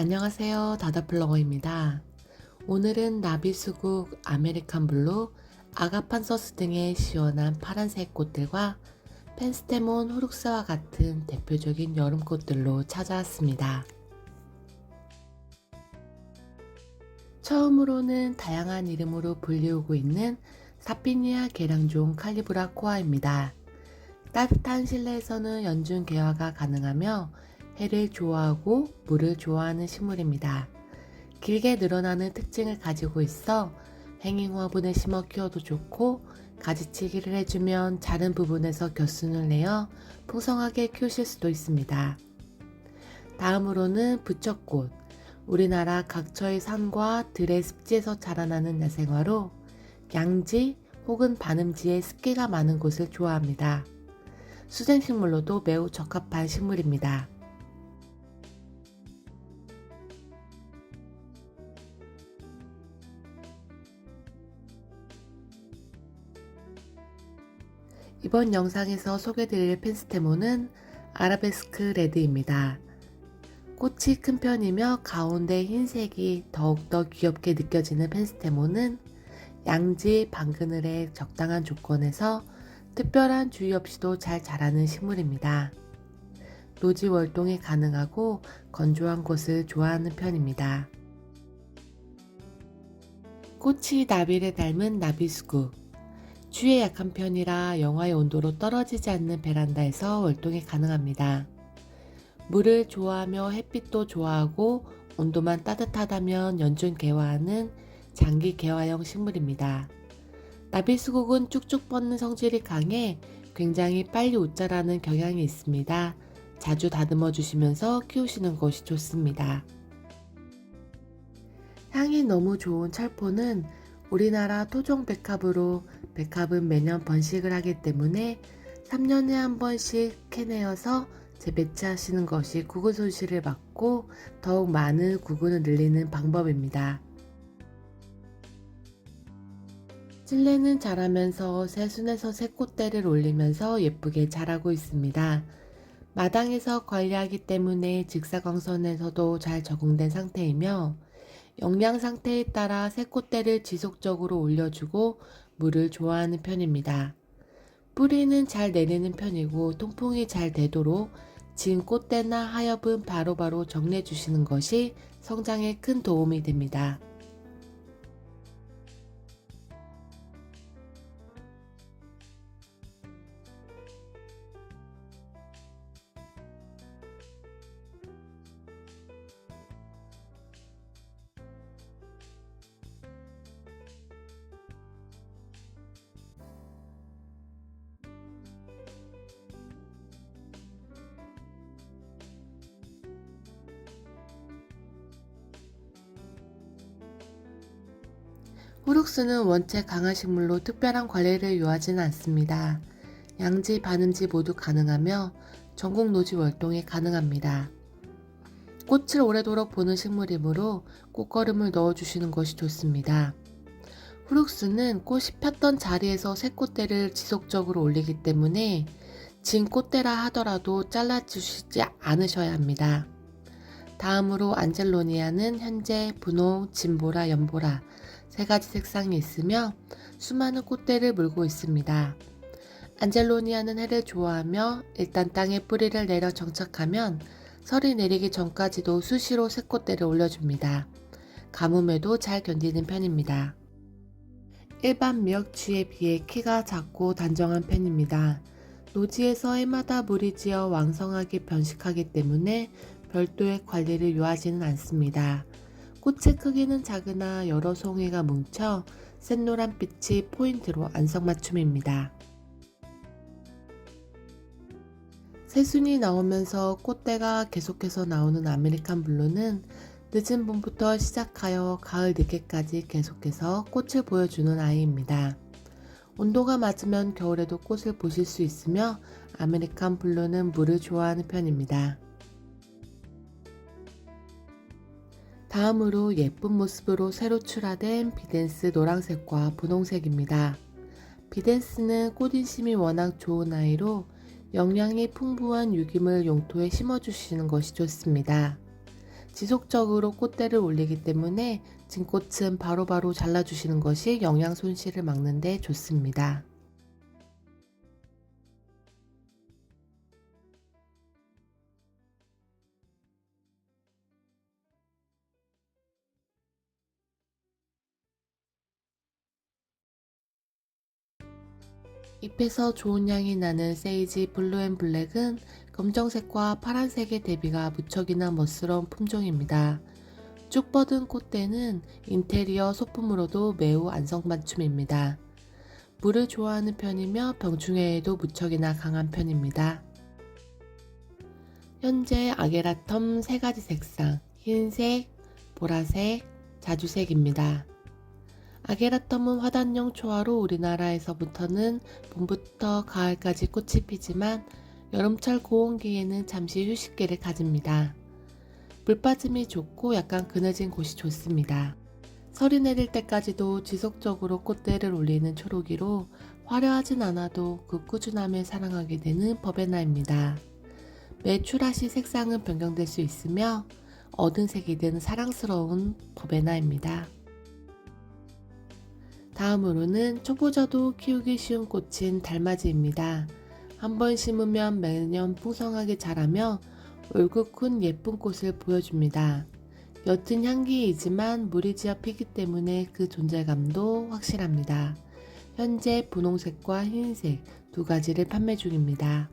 안녕하세요. 다다플러거입니다. 오늘은 나비수국, 아메리칸 블루, 아가판서스 등의 시원한 파란색 꽃들과 펜스테몬 후룩스와 같은 대표적인 여름꽃들로 찾아왔습니다. 처음으로는 다양한 이름으로 불리우고 있는 사피니아 계량종 칼리브라 코아입니다. 따뜻한 실내에서는 연중 개화가 가능하며 해를 좋아하고 물을 좋아하는 식물입니다. 길게 늘어나는 특징을 가지고 있어 행잉 화분에 심어 키워도 좋고, 가지치기를 해주면 자른 부분에서 겨순을 내어 풍성하게 키우실 수도 있습니다. 다음으로는 부처꽃. 우리나라 각처의 산과 들의 습지에서 자라나는 야생화로 양지 혹은 반음지에 습기가 많은 곳을 좋아합니다. 수생식물로도 매우 적합한 식물입니다. 이번 영상에서 소개드릴 펜스테몬은 아라베스크 레드입니다. 꽃이 큰 편이며 가운데 흰색이 더욱더 귀엽게 느껴지는 펜스테몬은 양지 반그늘의 적당한 조건에서 특별한 주의 없이도 잘 자라는 식물입니다. 노지 월동이 가능하고 건조한 곳을 좋아하는 편입니다. 꽃이 나비를 닮은 나비수국. 추위에 약한 편이라 영하의 온도로 떨어지지 않는 베란다에서 월동이 가능합니다. 물을 좋아하며 햇빛도 좋아하고 온도만 따뜻하다면 연중 개화하는 장기 개화형 식물입니다. 나비수국은 쭉쭉 뻗는 성질이 강해 굉장히 빨리 웃자라는 경향이 있습니다. 자주 다듬어 주시면서 키우시는 것이 좋습니다. 향이 너무 좋은 철포는 우리나라 토종 백합으로, 백합은 매년 번식을 하기 때문에 3년에 한 번씩 캐내어서 재배치하시는 것이 구근 손실을 막고 더욱 많은 구근을 늘리는 방법입니다. 찔레는 자라면서 새순에서 새꽃대를 올리면서 예쁘게 자라고 있습니다. 마당에서 관리하기 때문에 직사광선에서도 잘 적응된 상태이며, 영양 상태에 따라 새꽃대를 지속적으로 올려주고 물을 좋아하는 편입니다. 뿌리는 잘 내리는 편이고 통풍이 잘 되도록 진 꽃대나 하엽은 바로바로 정리해 주시는 것이 성장에 큰 도움이 됩니다. 후룩스는 원체 강한 식물로 특별한 관리를 요하지는 않습니다. 양지, 반음지 모두 가능하며 전국 노지 월동이 가능합니다. 꽃을 오래도록 보는 식물이므로 꽃거름을 넣어주시는 것이 좋습니다. 후룩스는 꽃이 폈던 자리에서 새 꽃대를 지속적으로 올리기 때문에 진 꽃대라 하더라도 잘라주시지 않으셔야 합니다. 다음으로 안젤로니아는 현재 분홍, 진보라, 연보라 세 가지 색상이 있으며 수많은 꽃대를 물고 있습니다. 안젤로니아는 해를 좋아하며 일단 땅에 뿌리를 내려 정착하면 설이 내리기 전까지도 수시로 새 꽃대를 올려줍니다. 가뭄에도 잘 견디는 편입니다. 일반 미역추에 비해 키가 작고 단정한 편입니다. 노지에서 해마다 물이 지어 왕성하게 번식하기 때문에 별도의 관리를 요하지는 않습니다. 꽃의 크기는 작으나 여러 송이가 뭉쳐 샛노란빛이 포인트로 안성맞춤입니다. 새순이 나오면서 꽃대가 계속해서 나오는 아메리칸 블루는 늦은 봄부터 시작하여 가을 늦게까지 계속해서 꽃을 보여주는 아이입니다. 온도가 맞으면 겨울에도 꽃을 보실 수 있으며 아메리칸 블루는 물을 좋아하는 편입니다. 다음으로 예쁜 모습으로 새로 출하된 비덴스 노란색과 분홍색입니다. 비덴스는 꽃인심이 워낙 좋은 아이로 영양이 풍부한 유기물 용토에 심어주시는 것이 좋습니다. 지속적으로 꽃대를 올리기 때문에 진 꽃은 바로바로 잘라주시는 것이 영양 손실을 막는 데 좋습니다. 잎에서 좋은 향이 나는 세이지 블루앤블랙은 검정색과 파란색의 대비가 무척이나 멋스러운 품종입니다. 쭉 뻗은 꽃대는 인테리어 소품으로도 매우 안성맞춤입니다. 물을 좋아하는 편이며 병충해에도 무척이나 강한 편입니다. 현재 아게라텀 3가지 색상, 흰색, 보라색, 자주색입니다. 아게라텀은 화단용 초화로 우리나라에서부터는 봄부터 가을까지 꽃이 피지만 여름철 고온기에는 잠시 휴식기를 가집니다. 물빠짐이 좋고 약간 그늘진 곳이 좋습니다. 설이 내릴 때까지도 지속적으로 꽃대를 올리는 초록이로 화려하진 않아도 그 꾸준함을 사랑하게 되는 버베나입니다. 매출하시 색상은 변경될 수 있으며 어두운 색이든 사랑스러운 버베나입니다. 다음으로는 초보자도 키우기 쉬운 꽃인 달맞이입니다. 한번 심으면 매년 풍성하게 자라며 올곧은 예쁜 꽃을 보여줍니다. 옅은 향기이지만 물이 지어 피기 때문에 그 존재감도 확실합니다. 현재 분홍색과 흰색 2가지를 판매 중입니다.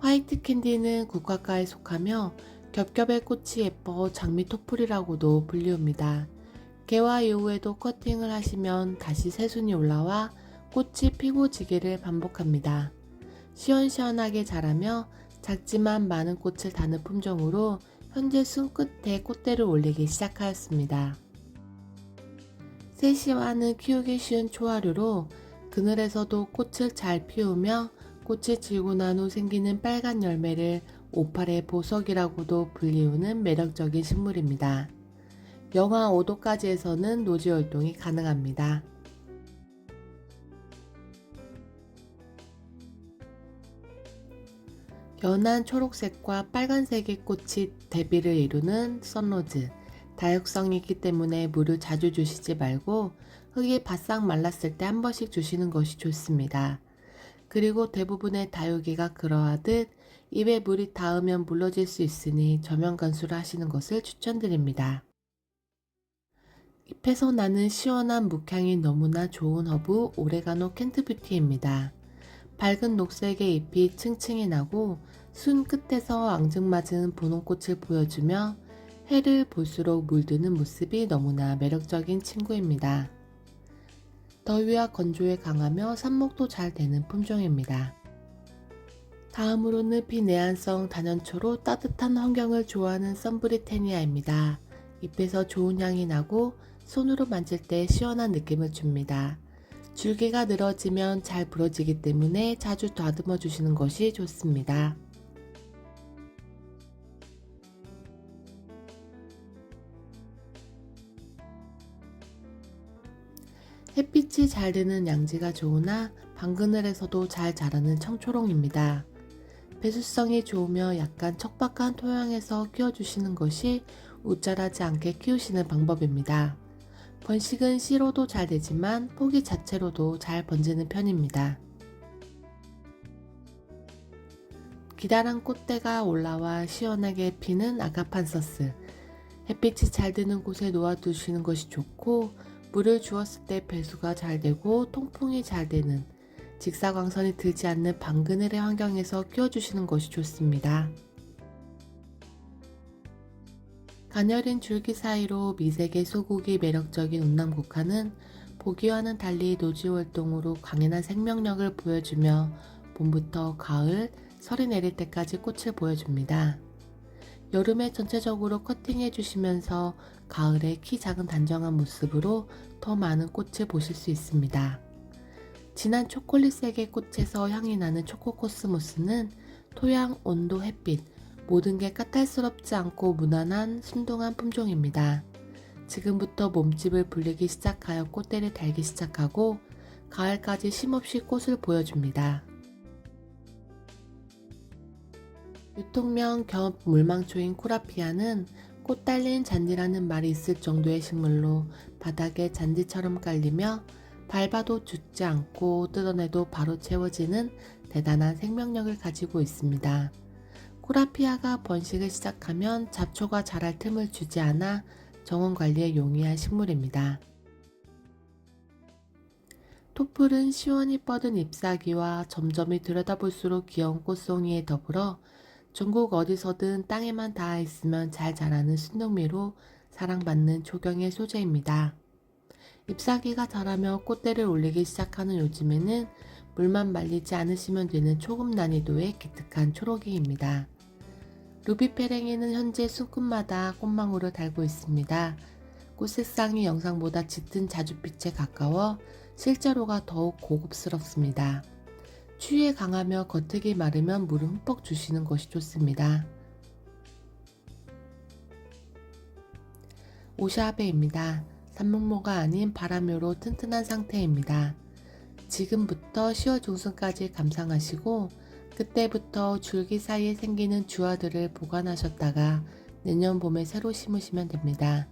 화이트 캔디는 국화과에 속하며 겹겹의 꽃이 예뻐 장미 토플이라고도 불리웁니다. 개화 이후에도 커팅을 하시면 다시 새순이 올라와 꽃이 피고 지기를 반복합니다. 시원시원하게 자라며 작지만 많은 꽃을 다는 품종으로 현재 순 끝에 꽃대를 올리기 시작하였습니다. 세시화는 키우기 쉬운 초화류로 그늘에서도 꽃을 잘 피우며 꽃이 지고 난 후 생기는 빨간 열매를 오팔의 보석이라고도 불리우는 매력적인 식물입니다. 영하 5도까지에서는 노지 활동이 가능합니다. 연한 초록색과 빨간색의 꽃이 대비를 이루는 선로즈. 다육성이 있기 때문에 물을 자주 주시지 말고 흙이 바싹 말랐을 때 한 번씩 주시는 것이 좋습니다. 그리고 대부분의 다육이가 그러하듯 입에 물이 닿으면 물러질 수 있으니 저면 관수를 하시는 것을 추천드립니다. 잎에서 나는 시원한 묵향이 너무나 좋은 허브 오레가노 켄트뷰티입니다. 밝은 녹색의 잎이 층층이 나고 순 끝에서 앙증맞은 분홍꽃을 보여주며 해를 볼수록 물드는 모습이 너무나 매력적인 친구입니다. 더위와 건조에 강하며 삽목도 잘 되는 품종입니다. 다음으로는 비내한성 단연초로 따뜻한 환경을 좋아하는 썬브리테니아입니다. 잎에서 좋은 향이 나고 손으로 만질 때 시원한 느낌을 줍니다. 줄기가 늘어지면 잘 부러지기 때문에 자주 다듬어 주시는 것이 좋습니다. 햇빛이 잘 드는 양지가 좋으나 방그늘에서도 잘 자라는 청초롱입니다. 배수성이 좋으며 약간 척박한 토양에서 키워주시는 것이 웃자라지 않게 키우시는 방법입니다. 번식은 씨로도 잘 되지만 포기 자체로도 잘 번지는 편입니다. 기다란 꽃대가 올라와 시원하게 피는 아가판서스. 햇빛이 잘 드는 곳에 놓아두시는 것이 좋고 물을 주었을 때 배수가 잘 되고 통풍이 잘 되는 직사광선이 들지 않는 방그늘의 환경에서 키워주시는 것이 좋습니다. 가녀린 줄기 사이로 미색의 소국이 매력적인 운남국화는 보기와는 달리 노지활동으로 강인한 생명력을 보여주며 봄부터 가을, 설이 내릴 때까지 꽃을 보여줍니다. 여름에 전체적으로 커팅해 주시면서 가을에 키 작은 단정한 모습으로 더 많은 꽃을 보실 수 있습니다. 진한 초콜릿색의 꽃에서 향이 나는 초코코스모스는 토양, 온도, 햇빛 모든 게 까탈스럽지 않고 무난한 순둥한 품종입니다. 지금부터 몸집을 불리기 시작하여 꽃대를 달기 시작하고 가을까지 쉼없이 꽃을 보여줍니다. 유통명 겸 물망초인 코라피아는 꽃 달린 잔디라는 말이 있을 정도의 식물로 바닥에 잔디처럼 깔리며 밟아도 죽지 않고 뜯어내도 바로 채워지는 대단한 생명력을 가지고 있습니다. 코라피아가 번식을 시작하면 잡초가 자랄 틈을 주지 않아 정원 관리에 용이한 식물입니다. 토플은 시원히 뻗은 잎사귀와 점점이 들여다볼수록 귀여운 꽃송이에 더불어 전국 어디서든 땅에만 닿아 있으면 잘 자라는 순둥미로 사랑받는 초경의 소재입니다. 잎사귀가 자라며 꽃대를 올리기 시작하는 요즘에는 물만 말리지 않으시면 되는 초급 난이도의 기특한 초록이입니다. 루비페랭이는 현재 숨끝마다 꽃망울을 달고 있습니다. 꽃 색상이 영상보다 짙은 자줏빛에 가까워 실제로가 더욱 고급스럽습니다. 추위에 강하며 겉흙이 마르면 물을 흠뻑 주시는 것이 좋습니다. 오샤베입니다. 산목모가 아닌 바람묘로 튼튼한 상태입니다. 지금부터 10월 중순까지 감상하시고 그때부터 줄기 사이에 생기는 주화들을 보관하셨다가 내년 봄에 새로 심으시면 됩니다.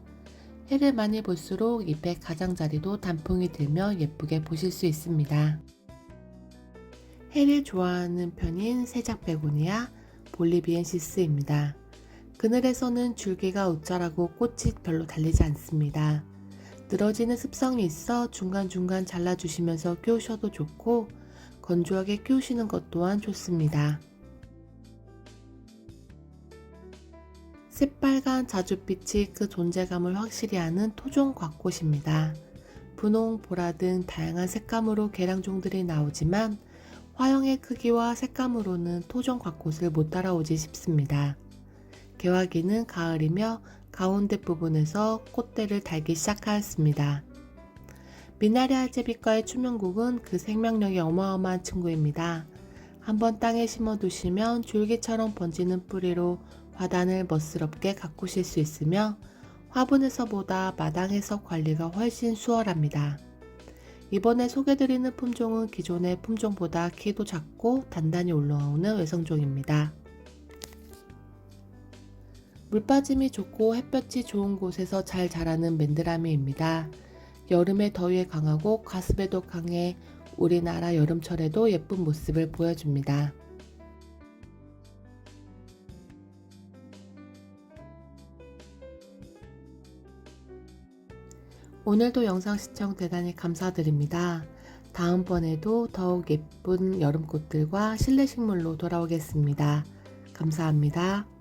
해를 많이 볼수록 잎의 가장자리도 단풍이 들며 예쁘게 보실 수 있습니다. 해를 좋아하는 편인 세작베고니아 볼리비엔시스입니다. 그늘에서는 줄기가 웃자라고 꽃이 별로 달리지 않습니다. 늘어지는 습성이 있어 중간중간 잘라주시면서 끼우셔도 좋고 건조하게 끼우시는 것 또한 좋습니다. 새빨간 자줏빛이 그 존재감을 확실히 하는 토종 곽꽃입니다. 분홍, 보라 등 다양한 색감으로 계량종들이 나오지만 화형의 크기와 색감으로는 토종 곽꽃을 못 따라오지 싶습니다. 개화기는 가을이며 가운데 부분에서 꽃대를 달기 시작하였습니다. 미나리아 제비과의 추명국은 그 생명력이 어마어마한 친구입니다. 한번 땅에 심어두시면 줄기처럼 번지는 뿌리로 화단을 멋스럽게 가꾸실 수 있으며 화분에서보다 마당에서 관리가 훨씬 수월합니다. 이번에 소개드리는 품종은 기존의 품종보다 키도 작고 단단히 올라오는 외성종입니다. 물빠짐이 좋고 햇볕이 좋은 곳에서 잘 자라는 맨드라미입니다. 여름의 더위에 강하고 과습에도 강해 우리나라 여름철에도 예쁜 모습을 보여줍니다. 오늘도 영상 시청 대단히 감사드립니다. 다음번에도 더욱 예쁜 여름꽃들과 실내 식물로 돌아오겠습니다. 감사합니다.